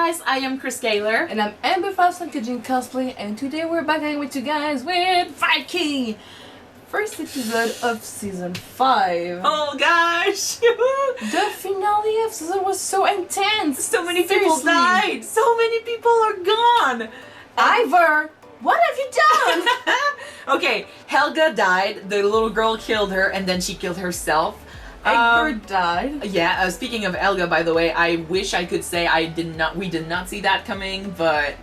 guys, I am Chris Gaylor. And I'm Amber Kajin Cosplay, and today we're back again with you guys with Viking! First episode of season 5. Oh gosh! The finale of season was so intense! So many people died! So many people are gone! Ivar! What have you done? Okay, Helga died, the little girl killed her, and then she killed herself. Egbert died. Yeah, speaking of Helga, by the way, I wish I could say we did not see that coming, but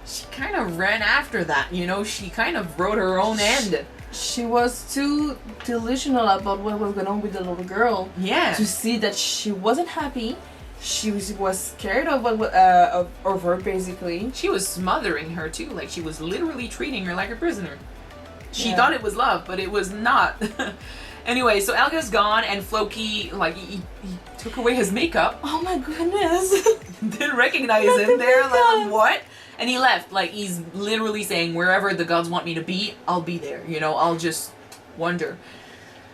she kind of ran after that, you know? She kind of wrote her own end. She was too delusional about what was going on with the little girl. Yeah. To see that she wasn't happy. She was scared of of her, basically. She was smothering her, too. Like, she was literally treating her like a prisoner. She thought it was love, but it was not. Anyway, so Helga's gone, and Floki, like, he took away his makeup. Oh my goodness. Didn't recognize him there. Like, what? And he left. Like, he's literally saying, wherever the gods want me to be, I'll be there. You know, I'll just wonder.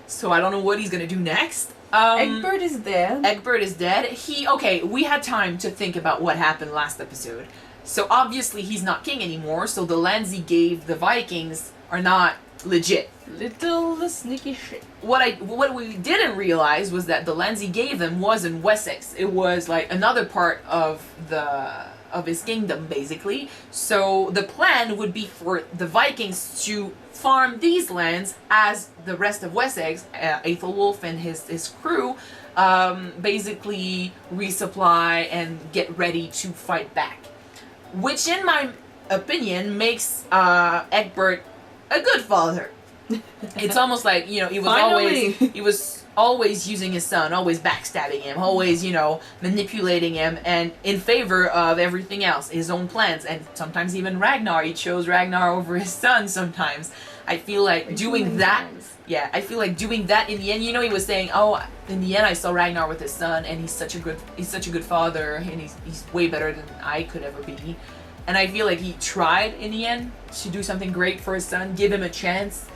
So I don't know what he's gonna do next. Egbert is dead. Egbert is dead. Okay, we had time to think about what happened last episode. So obviously he's not king anymore, so the lands he gave the Vikings are not legit. Little sneaky shit. What we didn't realize was that the lands he gave them was in Wessex. It was like another part of his kingdom, basically. So the plan would be for the Vikings to farm these lands as the rest of Wessex, Aethelwulf and his crew, basically resupply and get ready to fight back. Which, in my opinion, makes Egbert a good father. It's almost like, you know, he was always using his son, always backstabbing him, always, you know, manipulating him, and in favor of everything else, his own plans, and sometimes even Ragnar. He chose Ragnar over his son sometimes. I feel like doing that. Yeah, I feel like doing that in the end. You know, he was saying, "Oh, in the end, I saw Ragnar with his son, and he's such a good father, and he's way better than I could ever be." And I feel like he tried in the end to do something great for his son, give him a chance,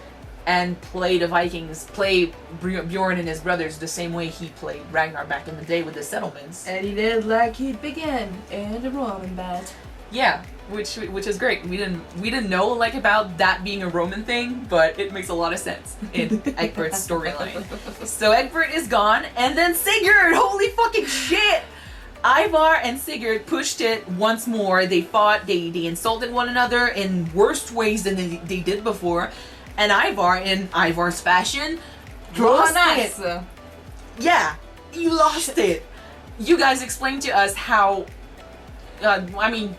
and play the Vikings, play Bjorn and his brothers the same way he played Ragnar back in the day with the settlements. And he did like he began in the Roman bat. Yeah, which is great. We didn't know like about that being a Roman thing, but it makes a lot of sense in Egbert's storyline. So Egbert is gone, and then Sigurd. Holy fucking shit! Ivar and Sigurd pushed it once more. They fought. They insulted one another in worse ways than they did before. And Ivar, in Ivar's fashion, lost it. Yeah, he lost it. You guys explained to us how, I mean,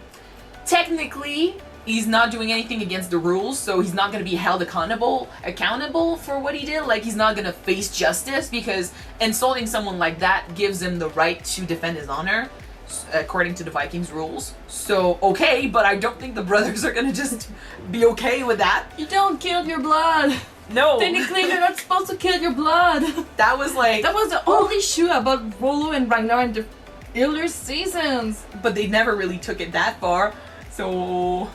technically, he's not doing anything against the rules, so he's not going to be held accountable for what he did. Like, he's not going to face justice, because insulting someone like that gives him the right to defend his honor, according to the Vikings rules. So, okay, but I don't think the brothers are gonna just be okay with that. You don't kill your blood. No. Technically, you're not supposed to kill your blood. That was the only issue about Rollo and Ragnar in the earlier seasons. But they never really took it that far. So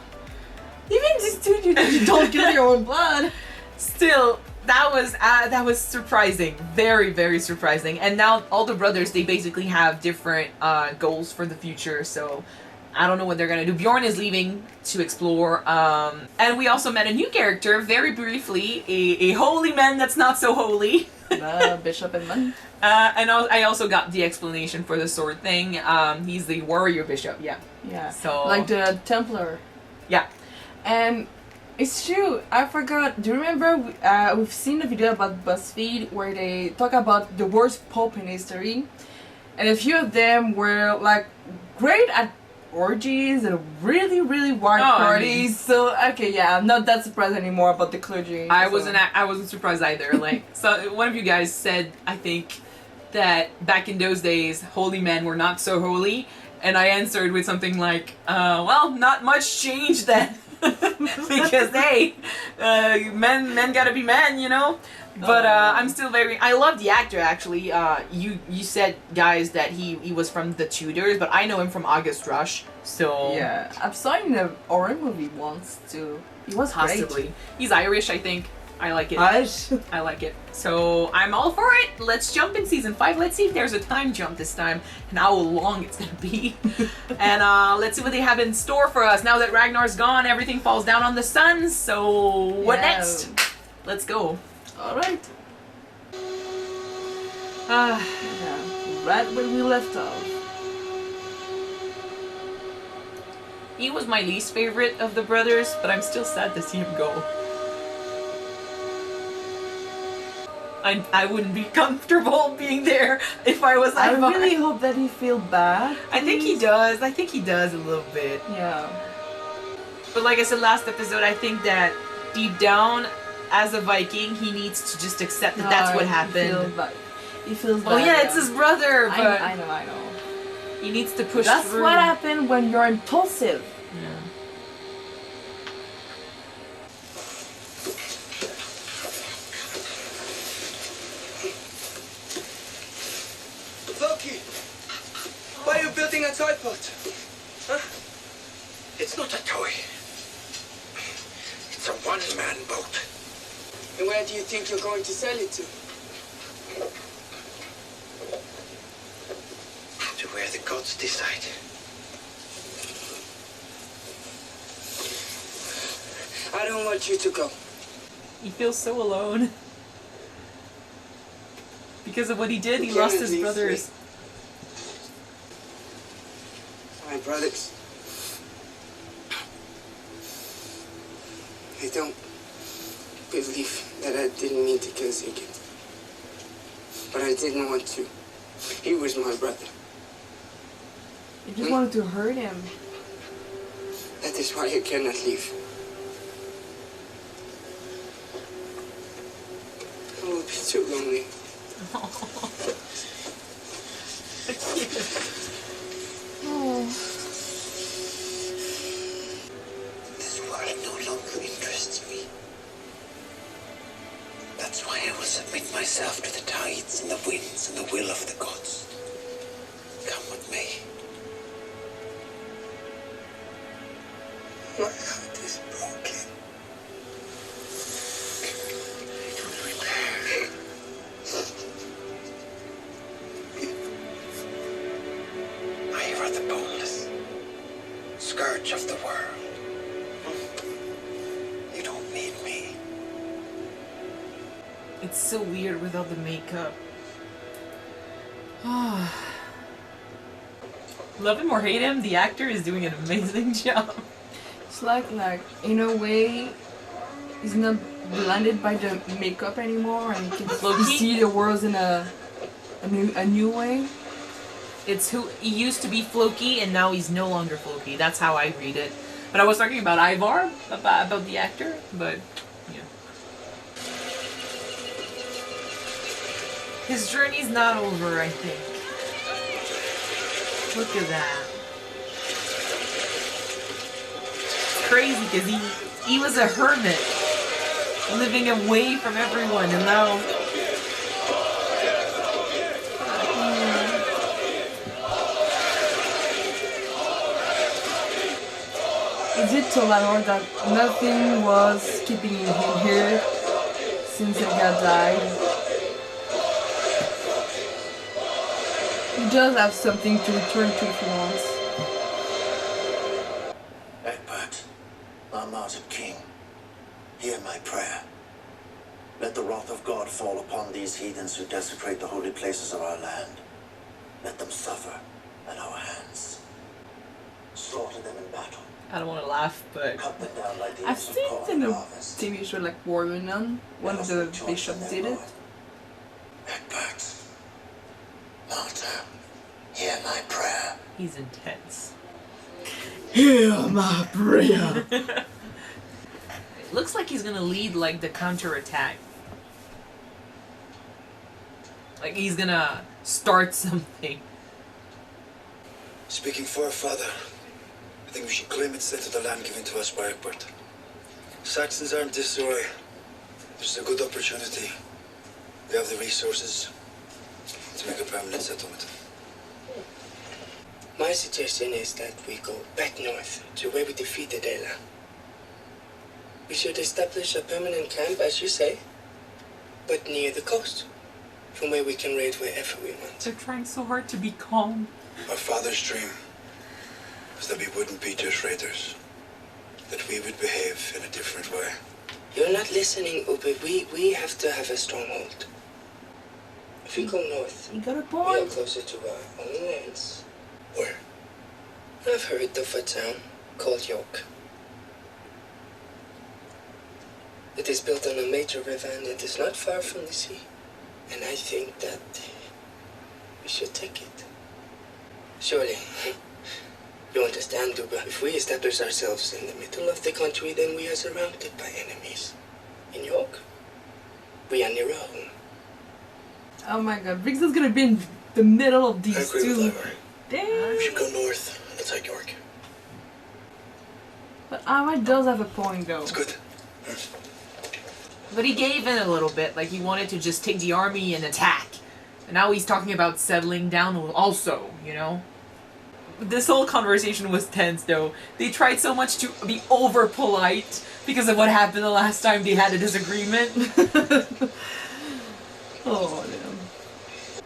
even this dude, you don't kill your own blood. Still, that was surprising, very, very surprising. And now all the brothers, they basically have different goals for the future. So I don't know what they're gonna do. Bjorn is leaving to explore, and we also met a new character very briefly, a holy man that's not so holy. Bishop and man. And I also got the explanation for the sword thing. He's the warrior bishop. Yeah. Yeah. So like the Templar. Yeah. And it's true. I forgot. Do you remember we've seen a video about BuzzFeed where they talk about the worst pope in history, and a few of them were like great at orgies and really, really wild parties. So okay, yeah, I'm not that surprised anymore about the clergy. I wasn't surprised either. Like, so one of you guys said, I think, that back in those days, holy men were not so holy, and I answered with something like, well, not much changed then. Because hey, men gotta be men, you know. But I'm still I love the actor actually. You said, guys, that he was from the Tudors, but I know him from August Rush. So yeah, I've saw him in a horror movie once too. He was possibly great. He's Irish, I think. I like it. Hush. I like it. So I'm all for it. Let's jump in season 5. Let's see if there's a time jump this time and how long it's gonna be. And let's see what they have in store for us. Now that Ragnar's gone, everything falls down on the sun. So what next? Let's go. Alright. Uh, Right where we left off. he was my least favorite of the brothers, but I'm still sad to see him go. I wouldn't be comfortable being there if I was I Ivar. really hope that he feels bad. I think he does. I think he does a little bit. Yeah. But like I said last episode, I think that deep down, as a Viking, he needs to just accept that that's what happened. He feels bad. Oh yeah, it's his brother, but I know. he needs to push That's through. what happened when you're impulsive. Yeah. Floki! Why are you building a toy boat? Huh? It's not a toy. It's a one-man boat. And where do you think you're going to sell it to? To where the gods decide. I don't want you to go. He feels so alone. Because of what he did, he You lost can't his leave brothers. me. My brothers. I don't believe that I didn't mean to kill Sigurd. But I didn't want to. He was my brother. You just wanted to hurt him. That is why I cannot leave. I will be too lonely. Oh. This world no longer interests me. That's why I will submit myself to the tides and the winds and the will of the gods. Come what may. My heart is broken. It will repair. Ivar the boneless, scourge of the world. You don't need me. It's so weird without the makeup. Love him or hate him, the actor is doing an amazing job. It's like in a way, he's not blinded by the makeup anymore, and he can Floki? see the world in a new way. It's who he used to be Floki, and now he's no longer Floki. That's how I read it. But I was talking about Ivar, about the actor, but yeah. His journey's not over, I think. Look at that. It's crazy because he was a hermit, living away from everyone, and now He did tell Ivar that nothing was keeping him here since Egbert died. He does have something to return to if he wants. Egbert, our martyred king, hear my prayer. Let the wrath of God fall upon these heathens who desecrate the holy places of our land. Let them suffer at our hands. Slaughter them in battle. I don't want to laugh, but Cut them down like the I've ears of seen corn it in a harvest. TV show like War Union. One of the bishops did it. Egbert, martyr, hear my prayer. he's intense. Hear my prayer. It looks like he's gonna lead like the counterattack. Like he's gonna start something. Speaking for our father, I think we should claim instead of the land given to us by Egbert. Saxons are in disarray. This is a good opportunity. We have the resources to make a permanent settlement. My suggestion is that we go back north to where we defeated Ela. We should establish a permanent camp, as you say, but near the coast, from where we can raid wherever we want. They're trying so hard to be calm. Our father's dream was that we wouldn't be just raiders, that we would behave in a different way. You're not listening, Ube. We have to have a stronghold. If we go north, You got a we are point. closer to our own lands. Where? I've heard of a town called York. It is built on a major river and it is not far from the sea. And I think that we should take it. Surely, you understand, Duba. If we establish ourselves in the middle of the country, then we are surrounded by enemies. In York, we are near our home. Oh my god, Riggs is gonna be in the middle of I these agree with two. Ivar. Damn. We should go north and attack York. But Ivar does have a point though. It's good. But he gave in a little bit, like he wanted to just take the army and attack. And now he's talking about settling down also, you know? This whole conversation was tense though. They tried so much to be over polite because of what happened the last time they had a disagreement. Oh damn.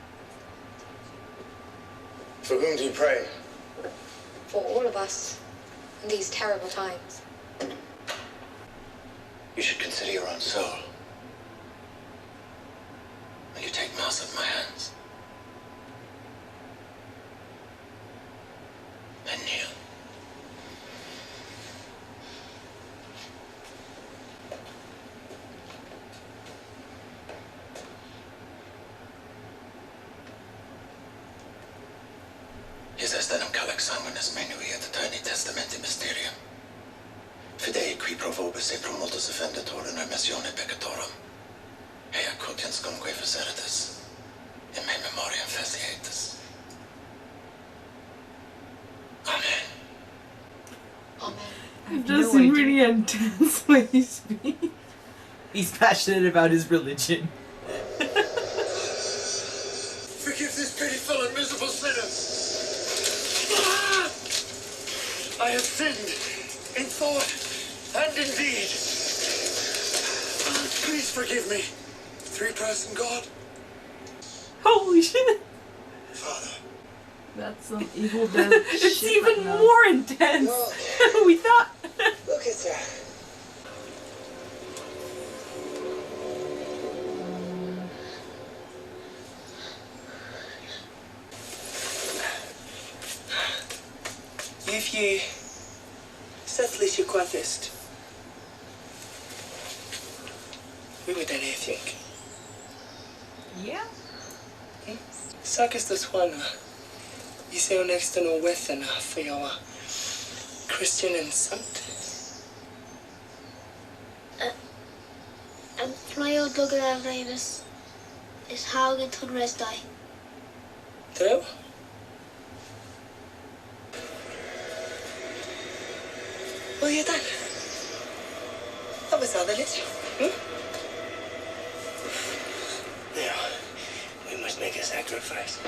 For whom do you pray? For all of us in these terrible times. You should consider your own soul. Will you take Mass at my hands? And kneel. Ies enim calec sanguinis menui et eterni testamenti mysterium. Fidei qui pro vobis e pro multos offendetur in remissione peccatorum. Ea quotiens cumque faceritis. In me memoriam facietis. Amen. Amen. It does seem really intense when he speaks. He's passionate about his religion. Forgive this pitiful and miserable sinner. I have sinned in thought and in deed. Please forgive me. Three-person God, Holy shit! Father. That's some evil death It's shit even right now. more intense than we thought. Look at that. If ye settlish your quathist, we would then think. Yeah? Sakis das Juana, you say on next to no within for your Christian and saint. En flyout lugger av Reines is haugen til restai. True? Well, you done. That was all the list. Now, we must make a sacrifice.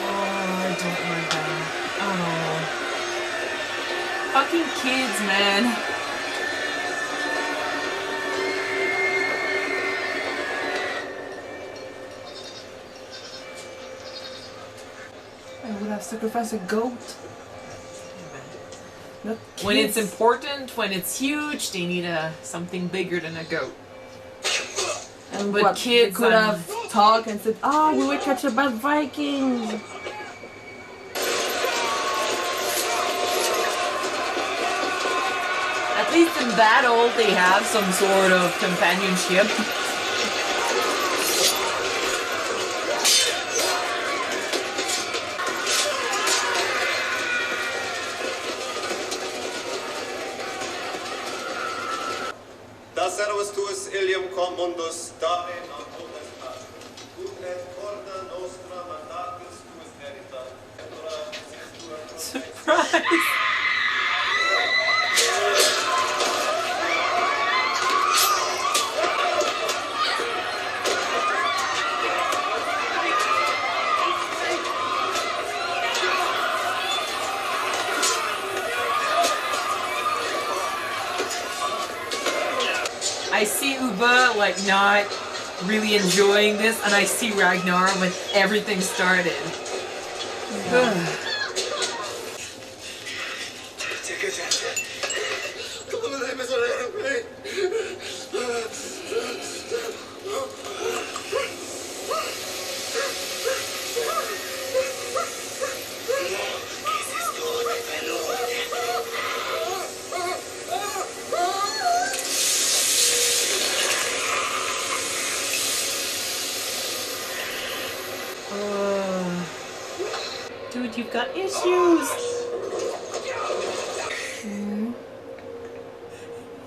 I don't like that. Oh. Fucking kids, man. I would have sacrificed a goat. Not When it's kids. important, when it's huge, they need something bigger than a goat. And but what, kids they could and- have talked and said, "Oh, we were captured by Vikings." At least in battle, they have some sort of companionship. Da servus tuus ilium quam mundus dare non potestas. Ut et corda nostra mandatus tuus merita. Surprise! I see Uba like not really enjoying this, and I see Ragnar when everything started. Dude, you've got issues.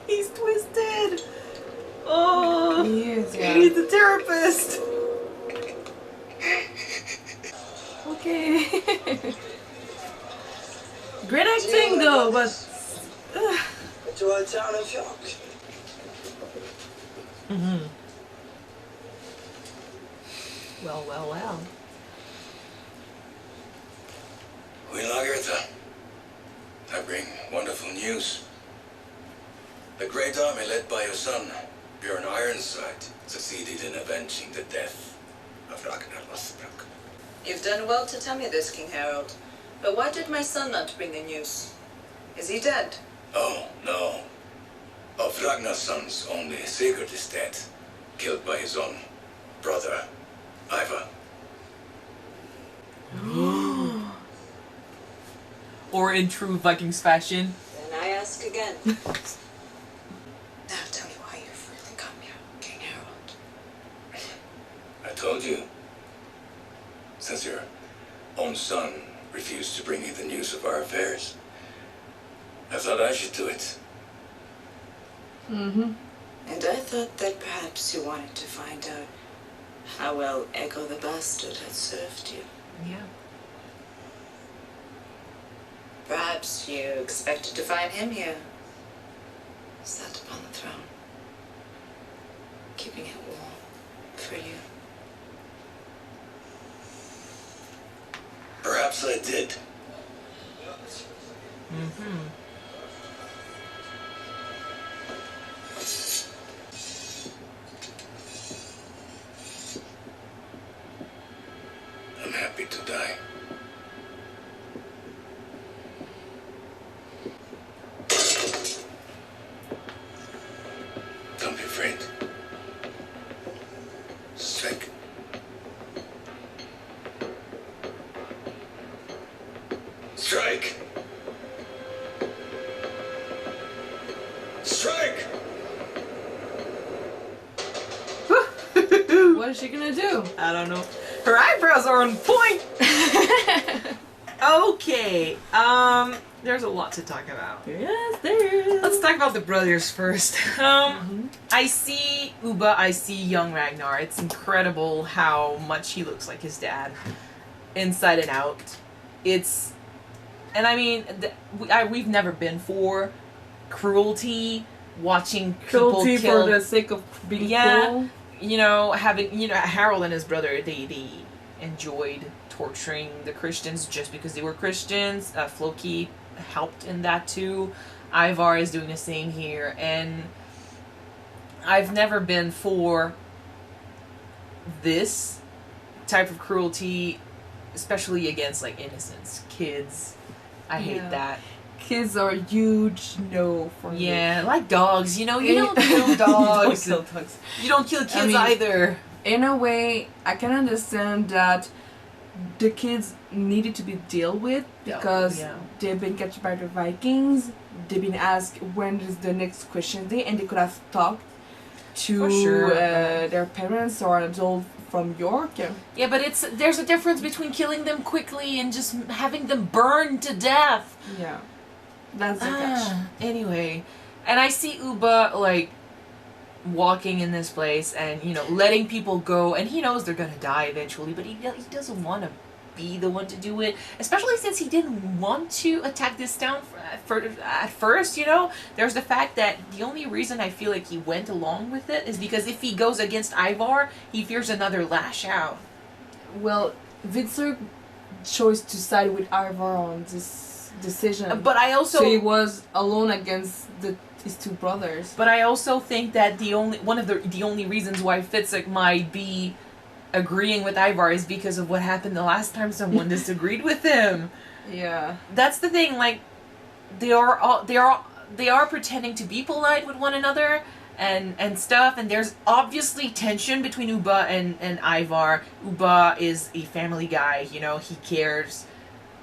He's twisted. Oh, He is, yeah. he needs a therapist. Okay. Great acting though, but To our town of York. well. Queen Lagertha, I bring wonderful news. The great army led by your son, Bjorn Ironside, succeeded in avenging the death of Ragnar Lothbrok. You've done well to tell me this, King Harold. But why did my son not bring the news? Is he dead? Oh, no. Of Ragnar's sons, only Sigurd is dead, killed by his own brother, Ivar. Or in true Vikings fashion. Then I ask again. Now tell me why you've really come here, King Harold. I told you. Since your own son refused to bring you the news of our affairs, I thought I should do it. And I thought that perhaps you wanted to find out how well Ego the Bastard had served you. Yeah. Perhaps you expected to find him here, sat upon the throne, keeping it warm for you. Perhaps I did. I'm happy to die. Don't be afraid. Strike. Strike! Strike! What is she gonna do? I don't know. Her eyebrows are on point. Okay. There's a lot to talk about. Yes, there is. Let's talk about the brothers first. I see Uba, I see young Ragnar. It's incredible how much he looks like his dad, inside and out. And I mean, we've never been for cruelty, watching Cruelty people kill. for the sake of being Yeah. cruel. Harold and his brother, they enjoyed torturing the Christians just because they were Christians. Floki helped in that too. Ivar is doing the same here, and I've never been for this type of cruelty, especially against like innocents, kids. I hate that. Kids are a huge no for me. Yeah, like dogs. You don't kill dogs. You don't kill dogs. You don't kill kids I mean, either. In a way, I can understand that the kids needed to be dealt with because they've been captured by the Vikings. They've been asked when is the next Christian day, and they could have talked to their parents or an adult from York. Yeah, but there's a difference between killing them quickly and just having them burned to death. Yeah, that's the catch. Anyway, and I see Uba like walking in this place and letting people go, and he knows they're gonna die eventually, but he doesn't want to be the one to do it, especially since he didn't want to attack this town at first. There's the fact that the only reason I feel like he went along with it is because if he goes against Ivar, he fears another lash out. Well, Vitzer chose to side with Ivar on this decision, But I also so he was alone against the his two brothers. But I also think that the only reasons why Fitzek might be agreeing with Ivar is because of what happened the last time someone disagreed with him. Yeah. That's the thing. Like, they are pretending to be polite with one another and stuff. And there's obviously tension between Uba and Ivar. Uba is a family guy. You know, he cares,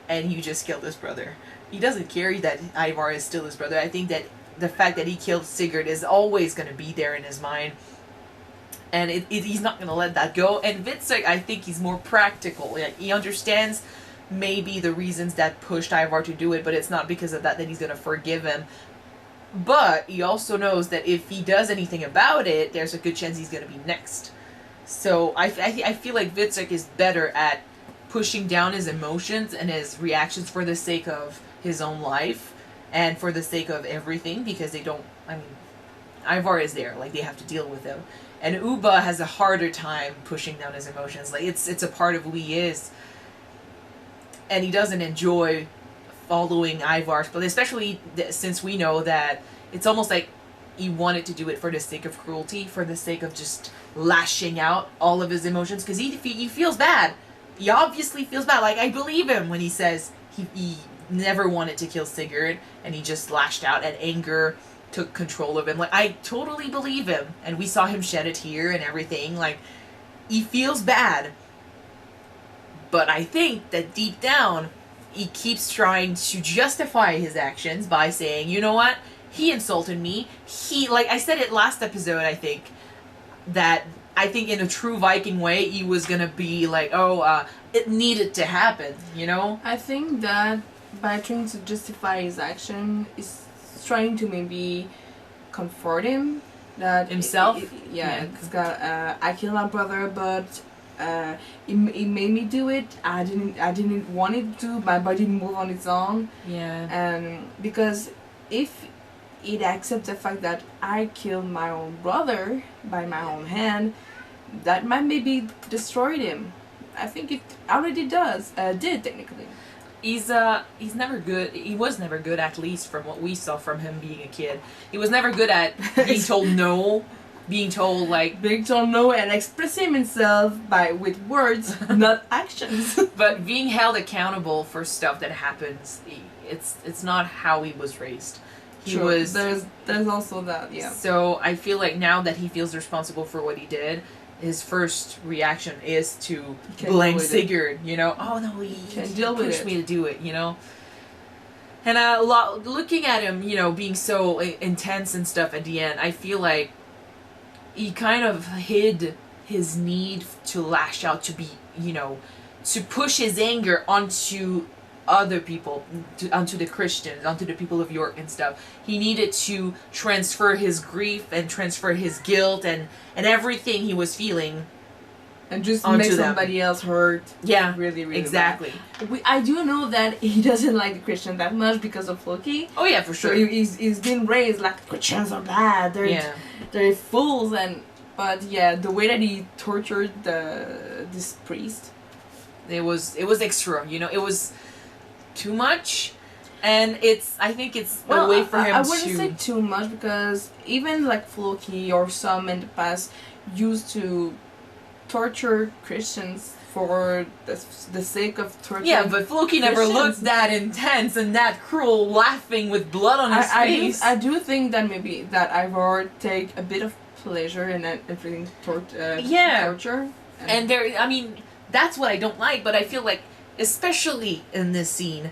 and you just killed his brother. He doesn't care that Ivar is still his brother. I think that the fact that he killed Sigurd is always going to be there in his mind. And he's not going to let that go. And Fitzek, I think he's more practical. Like, he understands maybe the reasons that pushed Ivar to do it, but it's not because of that he's going to forgive him. But he also knows that if he does anything about it, there's a good chance he's going to be next. So I feel like Fitzek is better at pushing down his emotions and his reactions for the sake of his own life and for the sake of everything, because they don't, I mean, Ivar is there, like, they have to deal with him. And Uba has a harder time pushing down his emotions. Like, it's a part of who he is. And he doesn't enjoy following Ivar's, but especially since we know that it's almost like he wanted to do it for the sake of cruelty, for the sake of just lashing out all of his emotions, because he feels bad. He obviously feels bad. Like, I believe him when he says he never wanted to kill Sigurd, and he just lashed out, and anger took control of him. Like, I totally believe him, and we saw him shed a tear and everything. Like, he feels bad, but I think that deep down he keeps trying to justify his actions by saying, you know what, he insulted me, like I said it last episode, I think in a true Viking way he was gonna be like, it needed to happen, you know. I think that by trying to justify his action is trying to maybe comfort him that himself. It's got I killed my brother, but it made me do it. I didn't want it to. My body move on its own. Yeah. And because if it accepts the fact that I killed my own brother by my own hand, that might maybe destroyed him. I think it already did technically. He's never good. He was never good, at least from what we saw from him being a kid. He was never good at being told no, being told no and expressing himself with words, not actions. But being held accountable for stuff that happens, it's not how he was raised. There's also that, yeah. So I feel like now that he feels responsible for what he did, his first reaction is to blame Sigurd, you know. Oh no, he pushed me to do it, you know. And looking at him, you know, being so intense and stuff at the end, I feel like he kind of hid his need to lash out, to be, you know, to push his anger onto other people, onto the Christians, onto the people of York and stuff. He needed to transfer his grief and transfer his guilt and everything he was feeling, and just make somebody else hurt. Yeah, really, really exactly. I do know that he doesn't like the Christians that much because of Floki. Oh yeah, for sure. So he's been raised like Christians are bad. They're fools, but the way that he tortured this priest, it was extra. You know, it was too much, and I think it's a way for him. I wouldn't say too much, because even like Floki or some in the past used to torture Christians for the sake of torture. Yeah, but Floki never looked that intense and that cruel, laughing with blood on his face. I do think that maybe that Ivar take a bit of pleasure in everything torture. And I mean, that's what I don't like, but I feel like, especially in this scene,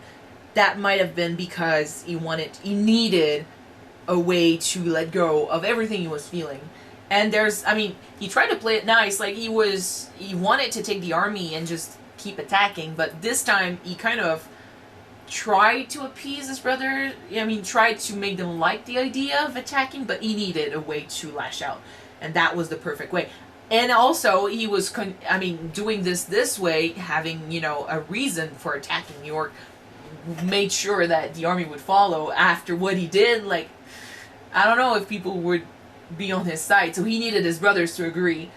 that might have been because he needed a way to let go of everything he was feeling. And he tried to play it nice, like he wanted to take the army and just keep attacking, but this time he kind of tried to appease his brother. I mean, tried to make them like the idea of attacking, but he needed a way to lash out, and that was the perfect way. And also, he was, doing this way, having, you know, a reason for attacking York, made sure that the army would follow after what he did. Like, I don't know if people would be on his side, so he needed his brothers to agree.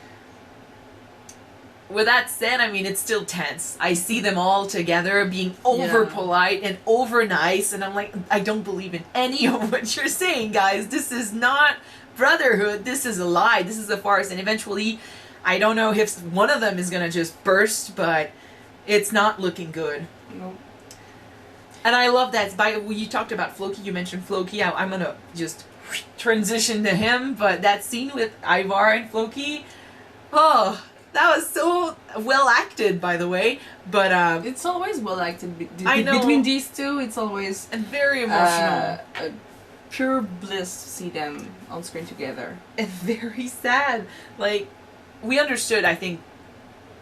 with that said, I mean, it's still tense. I see them all together being over polite and over nice, and I'm like, I don't believe in any of what you're saying, guys. This is not brotherhood. This is a lie. This is a farce. And eventually, I don't know if one of them is gonna just burst, but it's not looking good. No. And I love that. You talked about Floki. You mentioned Floki. I'm gonna just transition to him, but that scene with Ivar and Floki, oh. That was so well acted, by the way. But it's always well acted I know. between these two. It's always and very emotional, a pure bliss to see them on screen together. And very sad. Like, we understood, I think,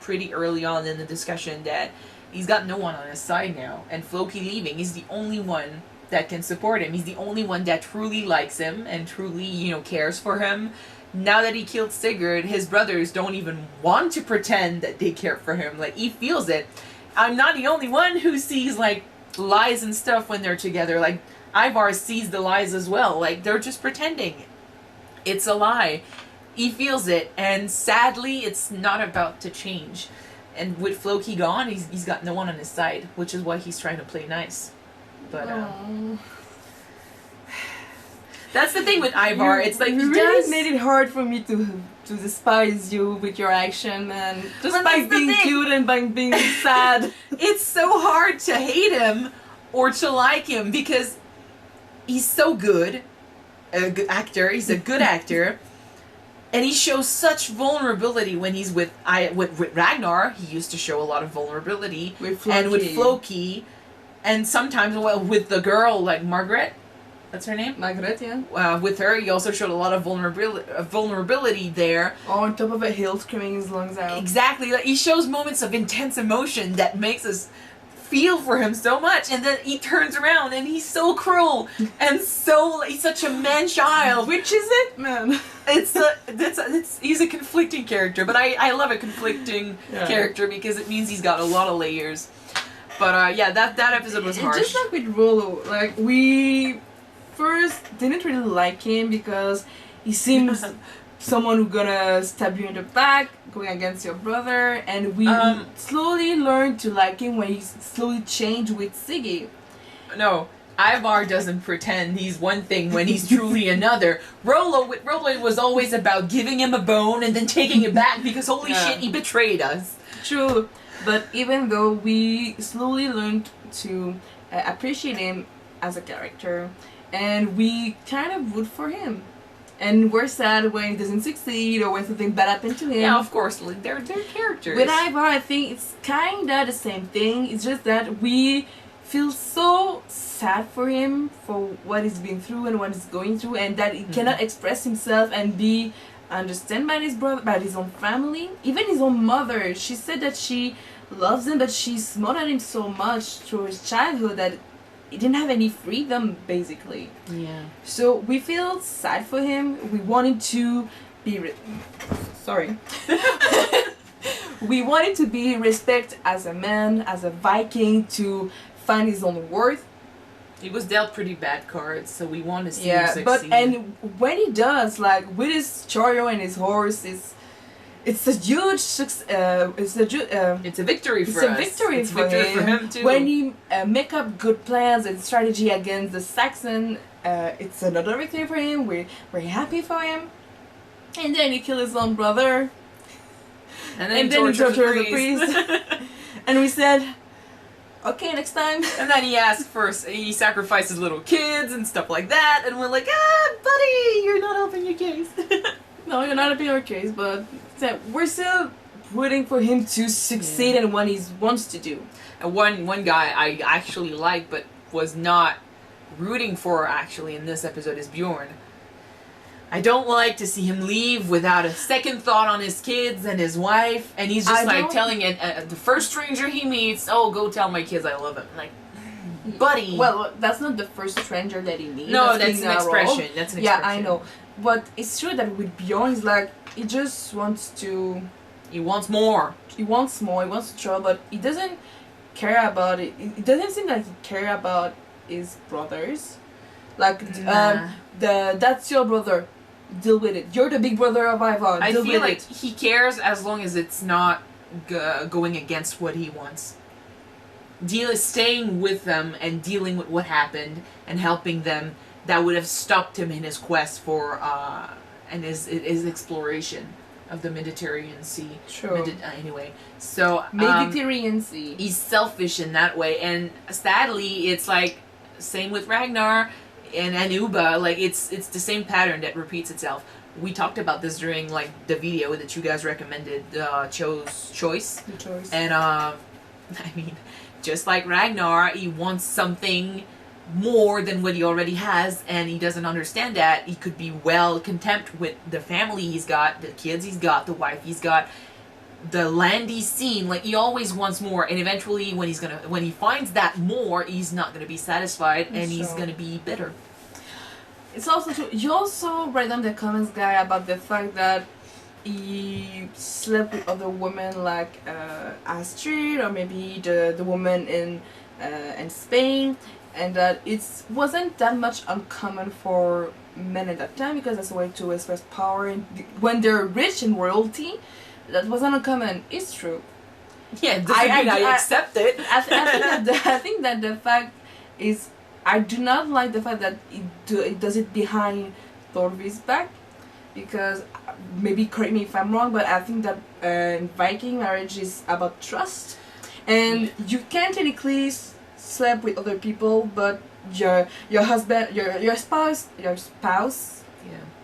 pretty early on in the discussion that he's got no one on his side now, and Floki leaving is the only one that can support him. He's the only one that truly likes him and truly, cares for him. Now that he killed Sigurd, his brothers don't even want to pretend that they care for him. Like, he feels it. I'm not the only one who sees, like, lies and stuff when they're together. Like, Ivar sees the lies as well. Like, they're just pretending. It's a lie. He feels it, and sadly, it's not about to change. And with Floki gone, he's got no one on his side, which is why he's trying to play nice. But, that's the thing with Ivar. It's like you really made it hard for me to despise you with your action, and just by being cute and by being sad. It's so hard to hate him or to like him because he's so good, a good actor. He's a good actor, and he shows such vulnerability when he's with Ragnar. He used to show a lot of vulnerability with Floki. And with Floki, and sometimes with the girl like Margaret. That's her name? Margaret, yeah. With her, he also showed a lot of vulnerability there. Oh, on top of a hill screaming his lungs out. Exactly. Like, he shows moments of intense emotion that makes us feel for him so much. And then he turns around and he's so cruel. And he's such a man-child. Which is it, man? He's a conflicting character. But I love a conflicting character because it means he's got a lot of layers. But that episode was harsh. Just like with Rollo, like we first didn't really like him because he seems someone who's gonna stab you in the back, going against your brother, and we slowly learned to like him when he slowly changed with Siggy. No, Ivar doesn't pretend he's one thing when he's truly another. Rollo was always about giving him a bone and then taking it back because holy shit, he betrayed us. True, but even though we slowly learned to appreciate him as a character, and we kind of root for him. And we're sad when he doesn't succeed or when something bad happened to him. Yeah, of course, like, they're characters. With Ivar, I think it's kinda the same thing. It's just that we feel so sad for him, for what he's been through and what he's going through, and that he cannot express himself and be understood by his brother, by his own family. Even his own mother, she said that she loves him, but she smothered him so much through his childhood that he didn't have any freedom, basically. Yeah. So we feel sad for him. We wanted to be we wanted to be respect as a man, as a Viking, to find his own worth. He was dealt pretty bad cards, so we want to see him succeed. But when he does, like with his chariot and his horse, it's a huge it's a victory for us. It's a victory for him too. When he make up good plans and strategy against the Saxon, it's another victory for him. We're very happy for him. And then he killed his own brother. And then he tortured the priest. And we said, okay, next time. And then he sacrifices little kids and stuff like that, and we're like, buddy, you're not helping your case. No, you're not helping our case, but we're still rooting for him to succeed in what he wants to do. And one guy I actually like, but was not rooting for actually in this episode is Bjorn. I don't like to see him leave without a second thought on his kids and his wife, and he's just telling the first stranger he meets, oh, go tell my kids I love them. Like, buddy. Well, that's not the first stranger that he meets. No, that's an expression. That's an expression. Yeah, I know. But it's true that with Bjorn, it's like, he just wants to... He wants more. He wants more, he wants to try, but he doesn't care about it. It doesn't seem like he cares about his brothers. Like, that's your brother. Deal with it. You're the big brother of Ivar. I feel like he cares as long as it's not going against what he wants. Staying with them and dealing with what happened and helping them, that would have stopped him in his quest for and his exploration of the Mediterranean Sea. True. Anyway, so Mediterranean Sea. he's selfish in that way, and sadly, it's like same with Ragnar and Uba. Like it's the same pattern that repeats itself. We talked about this during like the video that you guys recommended, choice. The choice. And I mean, just like Ragnar, he wants something more than what he already has, and he doesn't understand that. He could be well content with the family he's got, the kids he's got, the wife he's got, the land he's seen. Like he always wants more, and eventually when he finds that more, he's not gonna be satisfied, and he's gonna be bitter. It's also true. You also read on the comments, guy, about the fact that he slept with other women like Astrid, or maybe the woman in Spain, and that it wasn't that much uncommon for men at that time, because that's a way to express power. And when they're rich in royalty, that wasn't uncommon. It's true. Yeah, I accept it. I think that the fact is, I do not like the fact that it does it behind Thorvald's back, because maybe correct me if I'm wrong, but I think that Viking marriage is about trust, and you can technically sleep with other people, but your husband, your spouse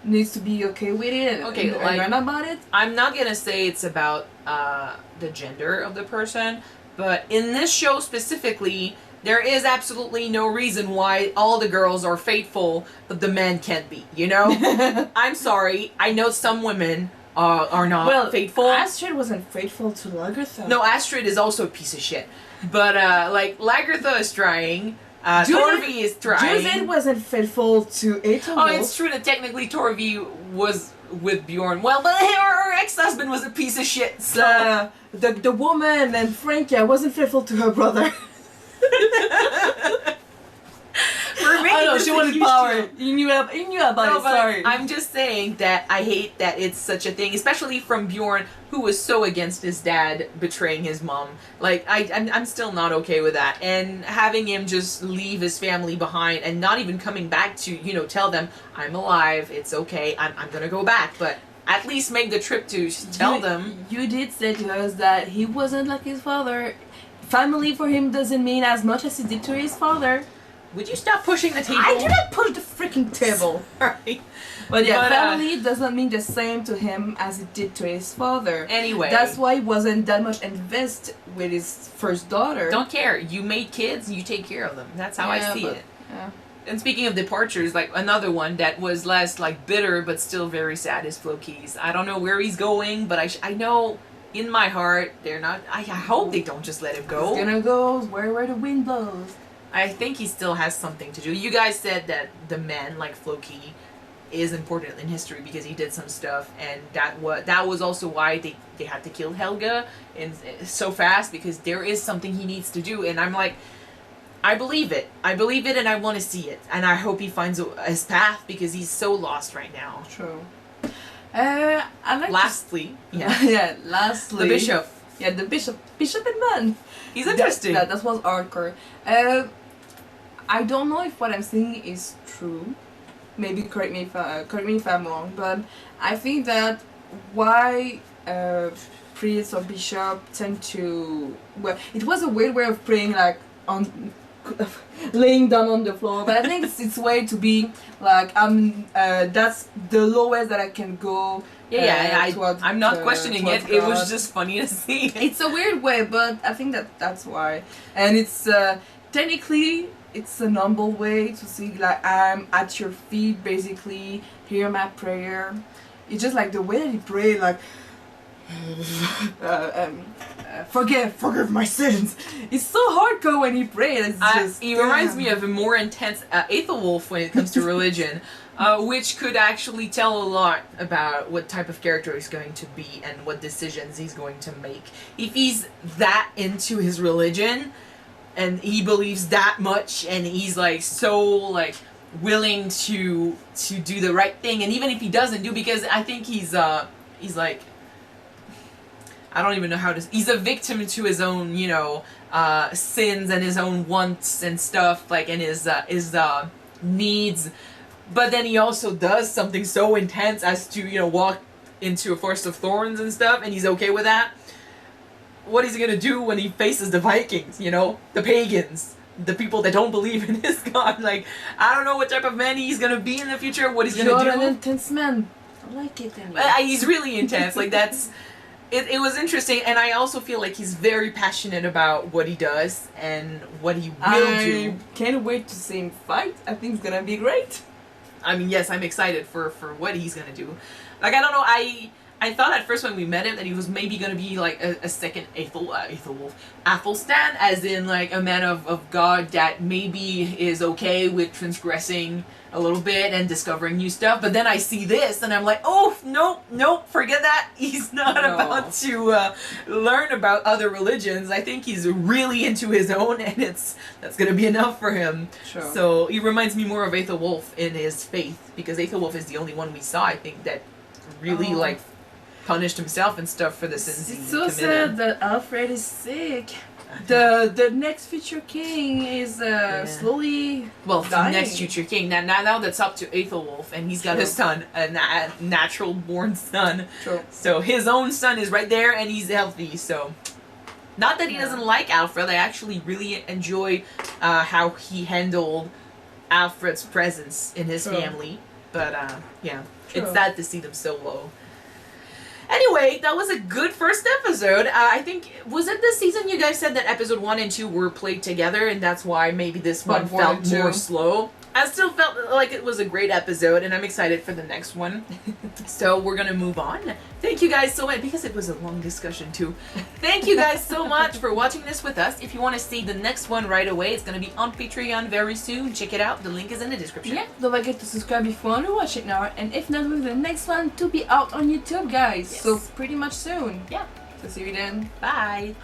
needs to be okay with it and learn about it. I'm not gonna say it's about the gender of the person, but in this show specifically, there is absolutely no reason why all the girls are faithful, but the men can't be, you know? I'm sorry. I know some women are not faithful. Astrid wasn't faithful to Lagertha. No, Astrid is also a piece of shit. But, like, Lagertha is trying. Torvi is trying. Juzid wasn't faithful to Aethelwulf. Oh, it's true that technically Torvi was with Bjorn. Well, but her ex-husband was a piece of shit, so... The woman and Frankia wasn't faithful to her brother. I know, she wanted power. You knew about it, sorry. I'm just saying that I hate that it's such a thing, especially from Bjorn, who was so against his dad betraying his mom. Like, I'm still not okay with that. And having him just leave his family behind and not even coming back to, you know, tell them, I'm alive, it's okay, I'm gonna go back. But at least make the trip to tell them. You did say to us that he wasn't like his father. Family for him doesn't mean as much as he did to his father. Would you stop pushing the table? I did not push the freaking table. Sorry. But yeah, family doesn't mean the same to him as it did to his father. Anyway. That's why he wasn't that much invested with his first daughter. Don't care. You made kids, you take care of them. That's how I see it. Yeah. And speaking of departures, like another one that was less like bitter but still very sad is Floki's. I don't know where he's going, but I know in my heart they're not. I hope they don't just let him go. He's gonna go where the wind blows. I think he still has something to do. You guys said that the man like Floki is important in history because he did some stuff, and that was also why they had to kill Helga so fast, because there is something he needs to do. And I'm like, I believe it, and I want to see it, and I hope he finds his path, because he's so lost right now. True. I like lastly, lastly, the bishop. Yeah, the bishop and man. He's interesting. That was hardcore. I don't know if what I'm saying is true. Maybe correct me if I'm wrong, but I think that why priests or bishop tend to, well, it was a weird way of praying, like on laying down on the floor, but I think it's way to be like that's the lowest that I can go. I'm not questioning it. God. It was just funny to see. It's a weird way, but I think that's why, and it's technically it's an humble way to see, like, I'm at your feet, basically, hear my prayer. It's just like the way that he prayed, like, forgive my sins. It's so hardcore when he prayed. He reminds me of a more intense Aethelwulf when it comes to religion, which could actually tell a lot about what type of character he's going to be and what decisions he's going to make. If he's that into his religion, and he believes that much, and he's like so like willing to do the right thing, and even if he doesn't do, because I think he's like, I don't even know how to. He's a victim to his own, you know, sins and his own wants and stuff, like, and his needs. But then he also does something so intense as to, you know, walk into a forest of thorns and stuff, and he's okay with that. What is he gonna do when he faces the Vikings? You know, the pagans, the people that don't believe in his god. Like, I don't know what type of man he's gonna be in the future. What he's gonna do. You're an intense man. I like it. He's really intense. Like, that's. It was interesting, and I also feel like he's very passionate about what he does and what he will do. Can't wait to see him fight. I think it's gonna be great. I mean, yes, I'm excited for what he's gonna do. Like, I don't know, I thought at first when we met him that he was maybe gonna be like a second Athelstan, as in like a man of God that maybe is okay with transgressing a little bit and discovering new stuff. But then I see this and I'm like, oh, nope, forget that. He's not about to learn about other religions. I think he's really into his own, and that's gonna be enough for him. Sure. So he reminds me more of Aethelwulf in his faith, because Aethelwulf is the only one we saw, I think, that really like punished himself and stuff for the sins he committed. It's so sad that Alfred is sick. The next future king is slowly dying. Next future king. Now that's up to Aethelwulf, and he's got a son, a natural born son. True. So his own son is right there, and he's healthy. So, not that he doesn't like Alfred. I actually really enjoy how he handled Alfred's presence in his family. But it's sad to see them so low. Anyway, that was a good first episode. I think, was it this season you guys said that episode 1 and 2 were played together, and that's why maybe this one felt more slow? I still felt like it was a great episode, and I'm excited for the next one. So we're gonna move on. Thank you guys so much, because it was a long discussion too. Thank you guys so much for watching this with us. If you want to see the next one right away, it's gonna be on Patreon very soon. Check it out. The link is in the description. Yeah, don't forget to subscribe if you want to watch it now, and if not, the next one to be out on YouTube, guys. Yes. So pretty much soon. Yeah. So see you then. Bye.